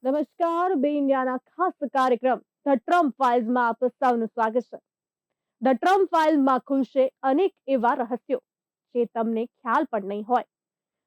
નમસ્કાર, બે ઇન્ડિયાના ખાસ કાર્યક્રમ ધ ટ્રમ્પ ફાઇલ્સમાં આપ સૌનું સ્વાગત છે. ધ ટ્રમ્પ ફાઇલ્સમાં ખુલશે અનેક એવા રહસ્યો જે તમને ખ્યાલ પણ નહીં હોય.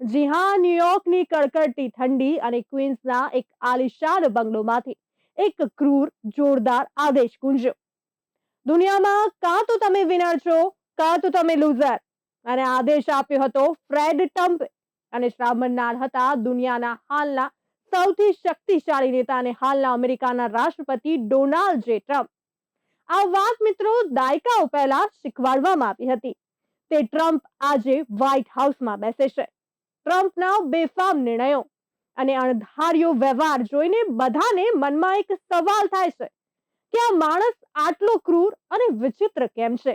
જી હા, ન્યુયોર્કની કડકડતી ઠંડી અને ક્વીન્સના એક આલિશાન બંગલોમાંથી એક ક્રૂર, જોરદાર આદેશ ગુંજ્યો. દુનિયામાં કાં તો તમે વિનર છો, કાં તો તમે લૂઝર. અને આદેશ આપ્યો હતો ફ્રેડ ટ્રમ્પે, અને શ્રાવણનાર હતા દુનિયાના હાલના સૌથી શક્તિશાળી નેતા અને હાલના અમેરિકાના રાષ્ટ્રપતિ ડોનાલ્ડ જે ટ્રમ્પ. આ વાત મિત્રો દાયકાઓ પહેલા શીખવાડવામાં આવી હતી. તે ટ્રમ્પ આજે વ્હાઇટ હાઉસમાં બેસે છે. ટ્રમ્પના બેફામ નિર્ણયો અને અણધાર્યો વ્યવહાર જોઈને બધાને મનમાં એક સવાલ થાય છે કે આ માણસ આટલો ક્રૂર અને વિચિત્ર કેમ છે.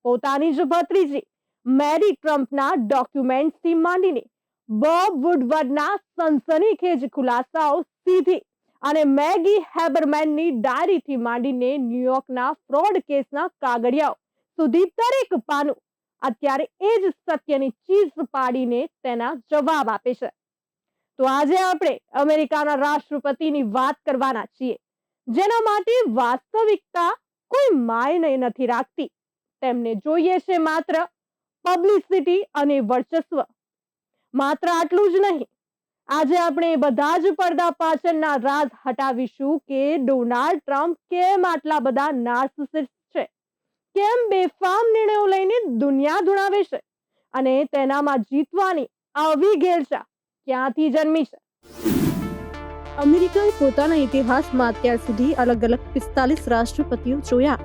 પોતાની જ ભત્રીજી મેરી ટ્રમ્પના ડોક્યુમેન્ટ્સથી માંડીને બોબ વુડવર્ડના સનસનીખેજ ખુલાસાઓ સીધી અને મેગી હેબરમેનની ડાયરીથી માંડીને ન્યુયોર્કના ફ્રોડ કેસના કાગળિયાઓ સુધી દરેક પાનું અત્યારે એ જ સત્યની ચીઝ પાડીને તેના જવાબ આપે છે. તો આજે આપણે અમેરિકાના રાષ્ટ્રપતિની વાત કરવાના છીએ, જેના માટે વાસ્તવિકતા કોઈ માયને નથી રાખતી. તેમને જોઈએ છે માત્ર પબ્લિસિટી અને વર્ચસ્વ. માત્ર આટલું જ નહીં, આજે આપણે બધા જ પડદા પાછળના રાજ હટાવીશું કે ડોનાલ્ડ ટ્રમ્પ કેમ આટલા બધા નાર્સિસિસ્ટ છે, કેમ બેફામ નિર્ણયો લઈને દુનિયા ધુણાવે છે, અને તેનામાં જીતવાની આવી ઘેલછા ક્યાંથી જન્મી છે. અમેરિકાએ પોતાના ઇતિહાસમાં અત્યાર સુધી અલગ અલગ 45 રાષ્ટ્રપતિઓ જોયા,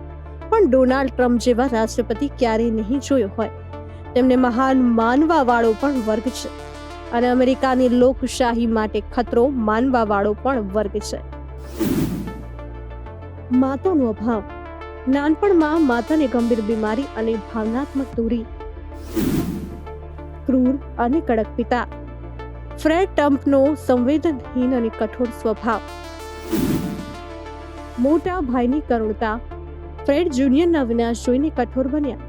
પણ ડોનાલ્ડ ટ્રમ્પ જેવા રાષ્ટ્રપતિ ક્યારેય નહીં જોયો હોય. તેમને મહાન માનવા વાળો પણ વર્ગ છે, અને અમેરિકાની લોકશાહી માટે ખતરો માનવા વાળો પણ વર્ગ છે. માતાનો અભાવ. નાનપણમાં માતાને ગંભીર બીમારી અને ભાવનાત્મક દૂરી. ક્રૂર અને કડક પિતા. ફ્રેડ ટ્રમ્પનો સંવેદનહીન અને કઠોર સ્વભાવ. મોટા ભાઈની કરુણતા. ફ્રેડ જુનિયરના વિનાશ જોઈને કઠોર બન્યા.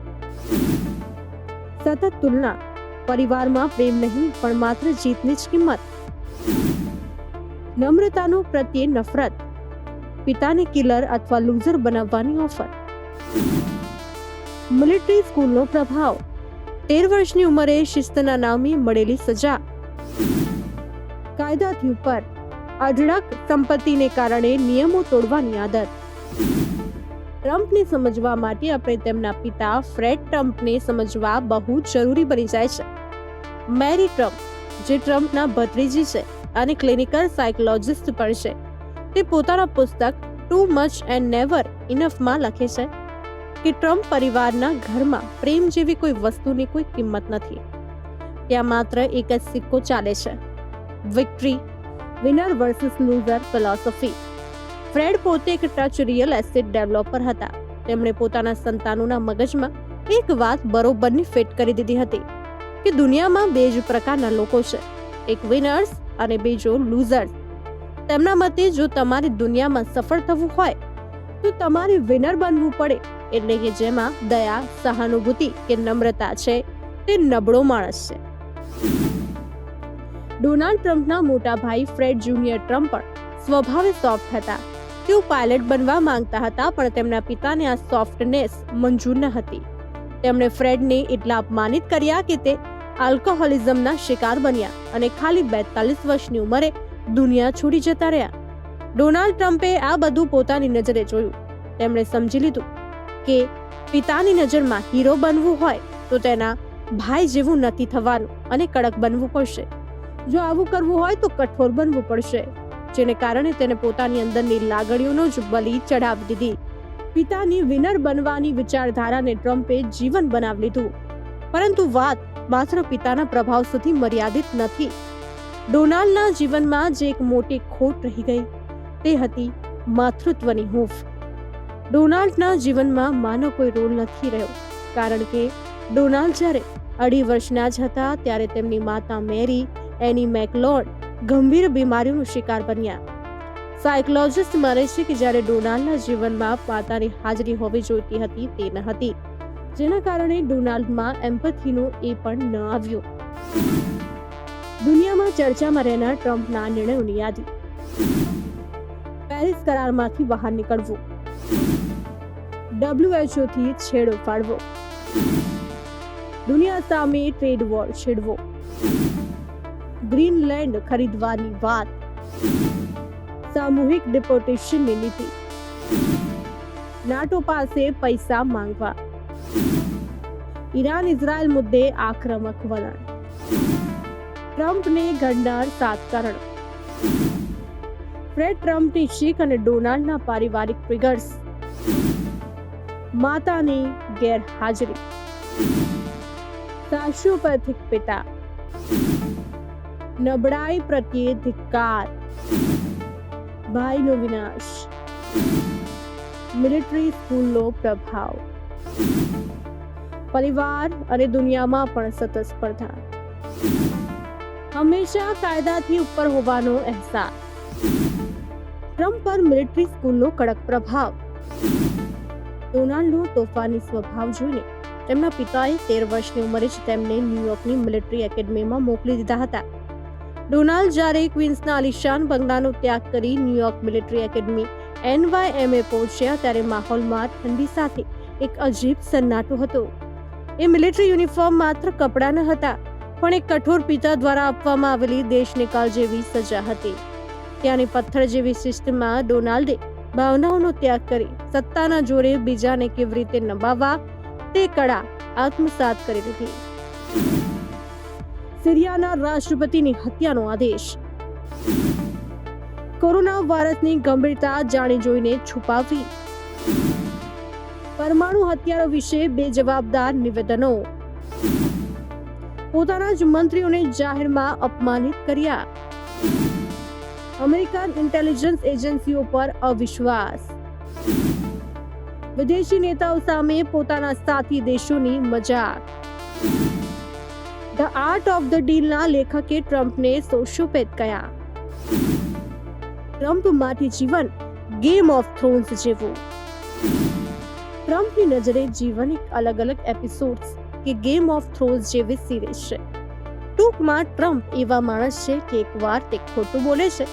સતત તુલના. પરિવારમાં પ્રેમ નહીં પણ માત્ર જીતની જ કિંમત. નમ્રતાનો પ્રત્યે નફરત. પિતાને કિલર અથવા લૂઝર બનાવવાની ઓફર. મિલિટરી સ્કૂલનો પ્રભાવ. 13 વર્ષની ઉંમરે શિસ્તના નામે મળેલી સજા. કાયદાથી ઉપર. અઢળક સંપત્તિને કારણે નિયમો તોડવાની આદત. ટ્રમ્પને સમજવા માટે આપણે તેમના પિતા ફ્રેડ ટ્રમ્પને સમજવા બહુ જરૂરી બની જાય છે. મેરી ટ્રમ્પ, જે ટ્રમ્પના ભત્રીજી છે અને ક્લિનિકલ સાયકોલોજિસ્ટ પણ છે, તે પોતાના પુસ્તક ટુ મચ એન્ડ નેવર ઇનફમાં લખે છે કે ટ્રમ્પ પરિવારના ઘરમાં પ્રેમ જેવી કોઈ વસ્તુની કોઈ કિંમત નથી. ત્યાં માત્ર એક જ સિક્કો ચાલે છે, victory, winner versus loser philosophy. Fred પોતે એક ટચ રિયલ એસ્ટેટ ડેવલપર હતા. તેમણે પોતાના સંતાનોના મગજમાં એક વાત બરોબરની ફિટ કરી દીધી હતી કે દુનિયામાં બે જ પ્રકારના લોકો છે, એક વિનર્સ અને બીજો લૂઝર્સ. તેમના મતે જો તમારી દુનિયામાં સફળ થવું હોય તો તમારે વિનર બનવું પડે, એટલે કે જેમાં દયા, સહાનુભૂતિ કે નમ્રતા છે તે નબળો માણસ છે. ડોનાલ્ડ ટ્રમ્પના મોટા ભાઈ ફ્રેડ જુનિયર ટ્રમ્પ પણ સ્વભાવે સોફ્ટ હતા. તેઓ પાયલટ બનવા માંગતા હતા, પણ તેમના પિતાને આ સોફ્ટનેસ મંજૂર ન હતી. તેમણે ફ્રેડને એટલા અપમાનિત કર્યા કે તે આલ્કોહોલિઝમના શિકાર બન્યા અને ખાલી 42 વર્ષની ઉંમરે દુનિયા છોડી જતા રહ્યા. ડોનાલ્ડ ટ્રમ્પે આ બધું પોતાની નજરે જોયું. તેમણે સમજી લીધું કે પિતાની નજરમાં હીરો બનવું હોય તો તેના ભાઈ જેવું નથી થવાનું અને કડક બનવું પડશે. જો આવું કરવું હોય તો કઠોર બનવું પડશે, જેને કારણે તેને પોતાની અંદરની લાગણીઓનો જ બલિ ચઢાવી દીધી. પિતાની વિનર બનવાની વિચારધારાને ટ્રમ્પે જીવન બનાવી લીધું. પરંતુ વાત માત્ર પિતાના પ્રભાવ સુધી મર્યાદિત નથી. ડોનાલ્ડના જીવનમાં જે એક મોટી ખોટ રહી ગઈ તે હતી માતૃત્વની હૂંફ. ડોનાલ્ડના જીવનમાં માનો કોઈ રોલ નથી રહ્યો, કારણ કે ડોનાલ્ડ જ્યારે 2.5 વર્ષના જ હતા ત્યારે તેમની માતા મેરી એની મેકલોડ ગંભીર બીમારીનો શિકાર બન્યા. સાયકોલોજિસ્ટ માને છે કે જ્યારે ડોનાલ્ડના જીવનમાં માતાની હાજરી હોવી જોઈતી હતી તે ન હતી, જેના કારણે ડોનાલ્ડમાં એમ્પથીનો એ પણ ન આવ્યો. દુનિયામાં ચર્ચામાં રહેનાર ટ્રમ્પના નિર્ણયોની યાદી. પેરિસ કરારમાંથી બહાર નીકળવું, WHO થી છેડો પાડવો, દુનિયા સામે ટ્રેડ વોર છેડવો, ગ્રીનલેન્ડ ખરીદવાની વાત, સામૂહિક ડિપોર્ટેશનની નીતિ, નાટો પાસે પૈસા માંગવા, ઈરાન ઇઝરાયલ મુદ્દે આક્રમક વલણ, ટ્રમ્પને ઘડનાર 7 કારણો, ફ્રેડ ટ્રમ્પની શીખ અને ડોનાલ્ડના પારિવારિક ટ્રિગર્સ, માતાની ગેરહાજરી, સાયકોપેથિક પિતા, નબળાઈ પ્રત્યે ધિક્કાર, ભાઈનો વિનાશ, મિલિટરી સ્કૂલનો પ્રભાવ, પરિવાર અને દુનિયામાં પણ સતત સ્પર્ધા, હંમેશા કાયદાથી ઉપર હોવાનો અહેસાસ, ટ્રમ્પ પર મિલિટરી સ્કૂલનો કડક પ્રભાવ, ડોનાલ્ડનો તોફાની સ્વભાવ જોઈને તેમના પિતાએ 13 વર્ષની ઉંમરે જ તેમને ન્યુયોર્કની મિલિટરી એકેડમીમાં મોકલી દીધા હતા. ડોનાલ્ડ જ્યારે ક્વીન્સના આલિશાન બંગલાનો ત્યાગ કરી ન્યુયોર્ક મિલિટરી એકેડમી NYMA પહોંચ્યા ત્યારે માહોલમાં ઠંડી સાથે એક અજીબ સન્નાટો હતો. એ મિલિટરી યુનિફોર્મ માત્ર કપડાં ન હતા, પણ એક કઠોર પિતા દ્વારા આપવામાં આવેલી દેશનિકાલ જેવી સજા હતી. ત્યાંની પથ્થર જેવી શિસ્તમાં ડોનાલ્ડે ભાવનાઓનો ત્યાગ કરી સત્તાના જોરે બીજાને કેવી રીતે નભાવવા તે કળા આત્મસાત કરી લીધી. સિરિયાના રાષ્ટ્રપતિની હત્યાનો આદેશ, કોરોના વાયરસની ગંભીરતા જાણી જોઈને છુપાવવી, પરમાણુ હથિયારો વિશે બેજવાબદાર નિવેદનો, પોતાના જ મંત્રીઓને જાહેરમાં અપમાનિત કર્યા, અમેરિકન ઇન્ટેલિજન્સ એજન્સીઓ પર અવિશ્વાસ, વિદેશી નેતાઓ સામે પોતાના સાથી દેશોની મજાક, ધ આર્ટ ઓફ ધ ડીલના લેખકે ટ્રમ્પને સોશિયોપેથ કહ્યા, ટ્રમ્પ માટે જીવન ગેમ ઓફ થ્રોન્સ જેવું. ટ્રમ્પની નજરે જીવન એક અલગ અલગ એપિસોડ્સ કે ગેમ ઓફ થ્રોન્સ જેવી સિરીઝ છે. ટૂંકમાં ટ્રમ્પ એવા માણસ છે કે એકવાર તે ખોટું બોલે છે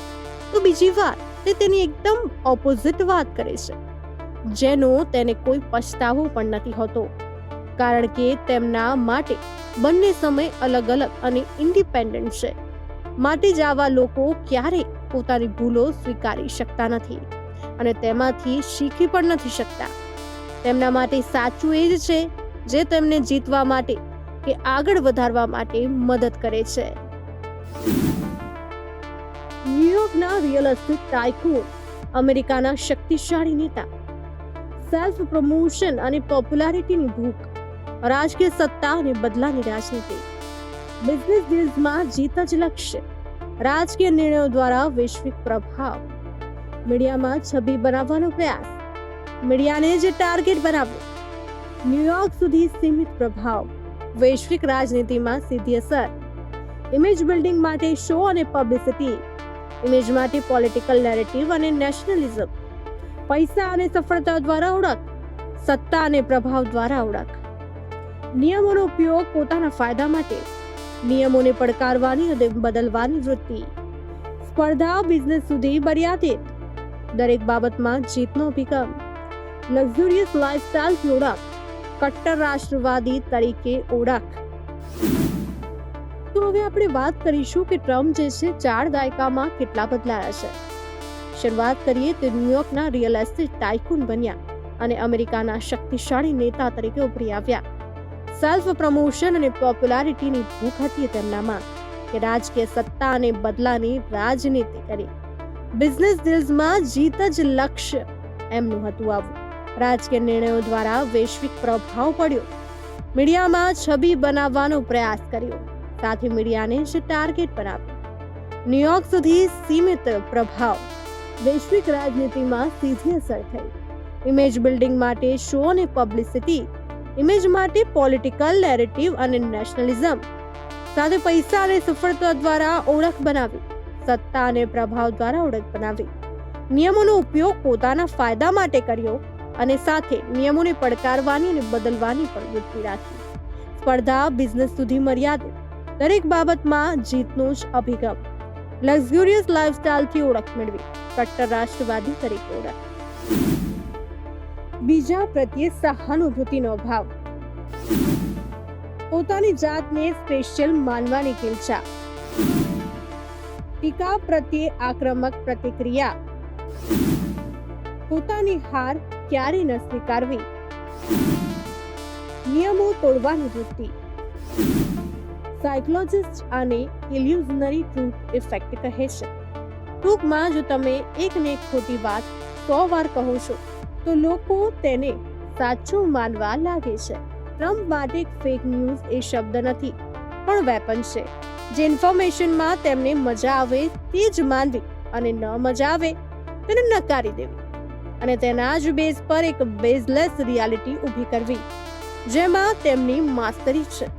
તો બીજી વાર તે તેની એકદમ ઓપોઝિટ વાત કરે છે, જેનો તેને કોઈ પછતાવો પણ નથી હોતો, કારણ કે તેમના માટે બંને સમય અલગ અલગ અને ઇન્ડિપેન્ડન્ટ છે. માટે જ આવા લોકો ક્યારેય પોતાની ભૂલો સ્વીકારી શકતા નથી અને તેમાંથી શીખી પણ નથી શકતા. તેમના માટે સાચું એ જ છે જે તેમને જીતવા માટે કે આગળ વધારવા માટે મદદ કરે છે. ન્યુયોર્કના રિયલ એસ્ટેટ ટાઇકૂન, અમેરિકાના શક્તિશાળી નેતા, સેલ્ફ પ્રમોશન અને પોપ્યુલારિટીની ભૂખ, રાજકીય સત્તા અને બદલાની રાજનીતિ, બિઝનેસ ડીલ્સમાં જીત જ લક્ષ્ય, રાજકીય નિર્ણયો દ્વારા વૈશ્વિક પ્રભાવ, મીડિયામાં છબી બનાવવાનો પ્રયાસ, મીડિયાને જે ટાર્ગેટ બનાવ્યો, ન્યુયોર્ક સુધી સીમિત પ્રભાવ, વૈશ્વિક રાજનીતિમાં સીધી અસર, ઇમેજ બિલ્ડિંગ માટે શો અને પબ્લિસિટી, ઇમેજ માટે પોલિટિકલ નેરેટિવ અને નેશનલિઝમ, પૈસા અને સફળતા દ્વારા ઓળખ, સત્તા અને પ્રભાવ દ્વારા ઓળખ, નિયમોનો ઉપયોગ પોતાના ફાયદા માટે, નિયમોને પડકારવાની અને બદલવાની વૃત્તિ, સ્પર્ધા બિઝનેસ સુધી મર્યાદિત, દરેક બાબતમાં જીતનો અભિગમ, લક્ઝુરિયસ લાઇફસ્ટાઇલની ઓળખ, કટ્ટર રાષ્ટ્રવાદી તરીકે ઓળખ. તો હવે આપણે વાત કરીશું કે ટ્રમ્પ જે છે 4 દાયકામાં કેટલા બદલાયા છે. શરૂઆત કરીએ તો ન્યુયોર્કના રિયલ એસ્ટેટ ટાઇકૂન બન્યા અને અમેરિકાના શક્તિશાળી નેતા તરીકે ઉભરી આવ્યા. સેલ્ફ પ્રમોશન અને પોપ્યુલારિટીની ભૂખ હતી તેમનામાં કે રાજકીય સત્તા અને બદલાની રાજનીતિ કરી. બિઝનેસ ડીલ્સમાં જીત જ લક્ષ્ય એમનું હતું. આવું રાજકીય નિર્ણયો દ્વારા વૈશ્વિક પ્રભાવ પડ્યો, મીડિયામાં છબી બનાવવાનો પ્રયાસ કર્યો, સાથે મીડિયાને જ ટાર્ગેટ બનાવ્યું, ન્યુયોર્ક સુધી સીમિત પ્રભાવ, વૈશ્વિક રાજનીતિમાં સીધી અસર થઈ, ઇમેજ બિલ્ડિંગ માટે શો અને પબ્લિસિટી, ઇમેજ માટે પોલિટિકલ નેરેટિવ અને નેશનલિઝમ, સાથે પૈસા અને સફળતા દ્વારા ઓળખ બનાવી, સત્તા અને પ્રભાવ દ્વારા ઓળખ બનાવી, નિયમોનો ઉપયોગ પોતાના ફાયદા માટે કર્યો અને સાથે નિયમોને પડકારવાની અને બદલવાની પણ વૃત્તિ રાખી, સ્પર્ધા બિઝનેસ સુધી મર્યાદિત, દરેક બાબતમાં જીતનો જ અભિગમ, લક્ઝુરિયસ લાઇફસ્ટાઇલથી ઓળખ મેળવી, કટ્ટર રાષ્ટ્રવાદી તરીકે ઓળખ, બીજા પ્રત્યે સહાનુભૂતિનો ભાવ, પોતાની જાતને સ્પેશિયલ માનવાની કિલચા, ટીકા પ્રત્યે આક્રમક પ્રતિક્રિયા, પોતાની હાર ક્યારે ન સ્વીકારવી, નિયમો તોડવાની વૃત્તિ. સાયકોલોજિસ્ટ આને ઇલ્યુઝનરી ટ્રુથ ઇફેક્ટ કહે છે. ટૂંકમાં જો તમે એકને એક ખોટી વાત 100 વાર કહો છો તો લોકો તેને સાચું માનવા લાગે છે. ટ્રમ્પ માટે ફેક ન્યૂઝ એ શબ્દ નથી, પણ વેપન છે, જે ઇન્ફોર્મેશનમાં તેમને મજા આવે તે જ માનવી અને ન મજા આવે તેને નકારી દેવી અને તેના જ બેઝ પર એક બેઝલેસ રિયાલિટી ઊભી કરવી, જેમાં તેમની માસ્ટરી છે.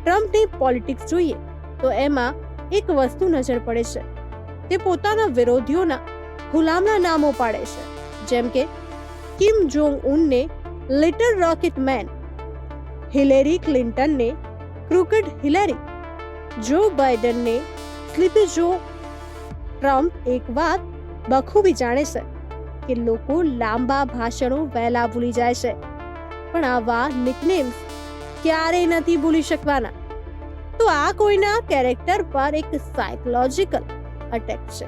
ટ્રમ્પની પોલિટિક્સ જોઈએ તો એમાં એક વસ્તુ નજર પડે છે, તે પોતાના વિરોધીઓના ગુલામના નામો પાડે છે, જેમ કે કિમ જોંગ ઉનને લિટલ રોકેટ મેન, હિલેરી ક્લિન્ટનને ક્રુકેડ હિલેરી, જો બાઇડનને સ્લીપી જો. ટ્રમ્પ એક વાત બખૂબી જાણે છે કે લોકો લાંબા ભાષણો વહેલા ભૂલી જાય છે, પણ આવા નિકનેમ્સ ક્યારેય નથી ભૂલી શકવાના. તો આ કોઈના કેરેક્ટર પર એક સાયકોલોજીકલ અટેક છે.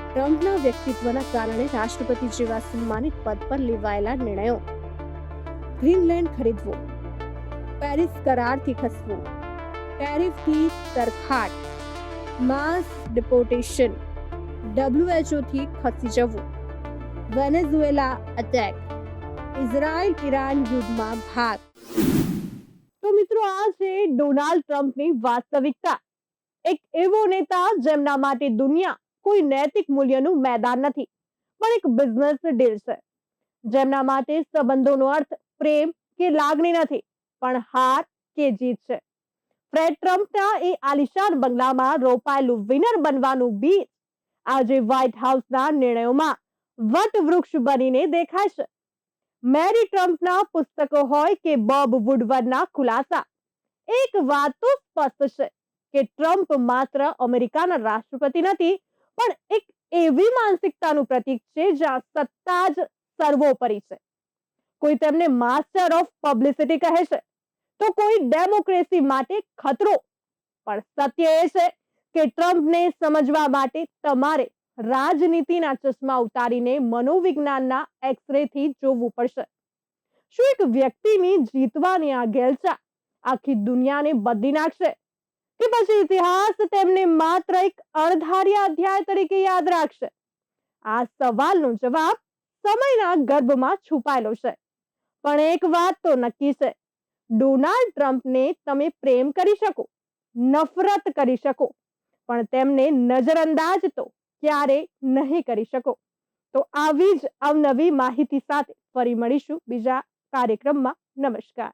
ટ્રમ્પના વ્યક્તિત્વના કારણે રાષ્ટ્રપતિ જેવા સન્માનિત પદ પર લેવાયેલા નિર્ણયો, ગ્રીનલેન્ડ ખરીદવો, પેરિસ કરારથી ખસવું, ટેરિફથી તરખાટ, માસ ડિપોર્ટેશન, WHO થી ખસી જવું, વેનેઝુએલા અટેક, ઇઝરાયલ ઈરાન યુદ્ધમાં ભાગ. તો મિત્રો, આ છે ડોનાલ્ડ ટ્રમ્પની વાસ્તવિકતા. એક એવો નેતા જેમના માટે દુનિયા કોઈ નૈતિક મૂલ્યનું મેદાન નથી, પણ એક બિઝનેસ ડીલ છે. જેમના માટે સંબંધોનો અર્થ પ્રેમ કે લાગણી નથી, પણ હાર કે જીત છે. ફ્રેડ ટ્રમ્પના એ આલિશાન બંગલામાં રોપાયેલું વિનર બનવાનું બીજ આજે વ્હાઇટ હાઉસના નિર્ણયોમાં વટવૃક્ષ બનીને દેખાય છે. મેરી ટ્રમ્પના પુસ્તકો હોય કે બોબ વુડવર્ડના ખુલાસા, એક વાત તો સ્પષ્ટ છે કે ટ્રમ્પ માત્ર અમેરિકાના રાષ્ટ્રપતિ નથી, પણ એક એવી માનસિકતાનું પ્રતીક છે જ્યાં સત્તા જ સર્વોપરી છે. કોઈ તેમને માસ્ટર ઓફ પબ્લિસિટી કહે છે, તો કોઈ ડેમોક્રેસી માટે ખતરો. પણ સત્ય એ છે કે ટ્રમ્પને સમજવા માટે તમારે રાજનીતિના ચશ્મા ઉતારીને મનોવિજ્ઞાનના એક્સરેથી જોવું પડશે. શું એક વ્યક્તિની જીતવાની આ ઘેલછા આખી દુનિયાને બદલી નાખશે, કે પછી ઇતિહાસ તેમને માત્ર એક અણધાર્યા અધ્યાય તરીકે યાદ રાખશે? આ સવાલનો જવાબ સમયના ગર્ભમાં છુપાયેલો છે. પણ એક વાત તો નક્કી છે, ડોનાલ્ડ ટ્રમ્પને તમે પ્રેમ કરી શકો, નફરત કરી શકો, પણ તેમને નજરઅંદાજ તો ક્યારેય નહીં કરી શકો. તો આવી જ અવનવી માહિતી સાથે ફરી મળીશું બીજા કાર્યક્રમમાં. નમસ્કાર.